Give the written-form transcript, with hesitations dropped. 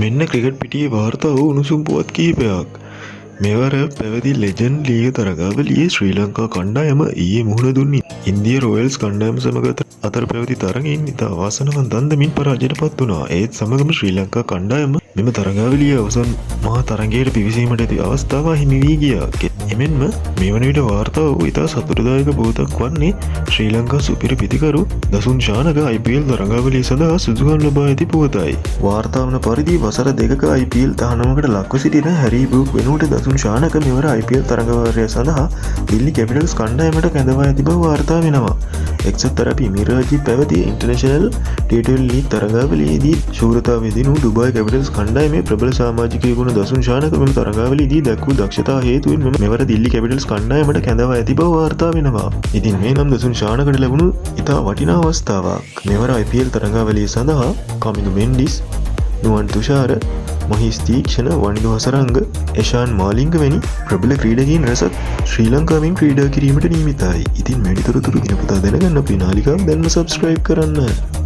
මෙන්න ක්‍රිකට් පිටියේ වාර්තා වූ උණුසුම් පුවත් කිහිපයක්. මෙවර පැවති ලෙජන්ඩ් ලීග තරගාවලියේ ශ්‍රී ලංකා කණ්ඩායම ඊයේ මුහුණ දුන්නේ ඉන්දියා රොයල්ස් කණ්ඩායම සමග අතර පැවති තරගයෙන් ඉතා අවාසනාවන්ත අන්දමින් පරාජයට පත් වුණා. ඒත් සමගම ශ්‍රී ලංකා කණ්ඩායම මෙම තරගාවලියේ අවසන් මහා තරගයට පිවිසීමට ඇති අවස්ථාව හිමි වී ගියා. එමෙන්ම මේ වන විට වාර්තා වූ ඉතා සතුටුදායක පුවතක් වන්නේ ශ්‍රී ලංකා සුපිරි පිතිකරු දසුන් ශානක IPL තරගාවලිය සඳහා සුදුසුකම් ලබා ඇති පුවතයි. වාර්තා වන පරිදි වසර දෙකක IPL තහනමකට ලක්ව සිටින හැරි බ්‍රූක් වෙනුවට දසුන් ශානක මෙවර IPL තරගවාරය සඳහා දිල්ලි කැපිටල්ස් කණ්ඩායමට කැඳවා ඇති බව වාර්තා වෙනවා. එක්සත් අරබ් එමිරාජ්‍යයේ පැවති ඉන්ටර්නැෂනල් T20 ලීග් තරගාවලියේදී ශූරතාව විදිනු ඩුබායි කැපිටල්ස් කණ්ඩායමේ ප්‍රබල සමාජිකයෙකු වන දසුන් ශානක මෙම තරගාවලියේදී දැක්වූ දක්ෂතා හේතුවෙන් මෙවර දිල්ලි කැපිටල්ස් කණ්ඩායමට කැඳවා ඇති බව වාර්තා වෙනවා. ඉතින් මේ නම් දසුන් ශානකට ලැබුණු ඉතා වටිනා අවස්ථාවක්. මෙවර IPL තරගාවලිය සඳහා කමිඳු මෙන්ඩිස්, නුවන් තුෂාර, මහිස් තීක්ෂණ, වනිදු හසරංග, එෂාන් මාලිංග වැනි ප්‍රබල ක්‍රීඩකයින් රැසක් ශ්‍රී ලංකාවෙන් ක්‍රීඩා කිරීමට නියමිතයි. ඉතින් වැඩි තොරතුරු දිනපතා දැනගන්න අපේ නාලිකාව දැන්ම සබ්ස්ක්‍රයිබ් කරන්න.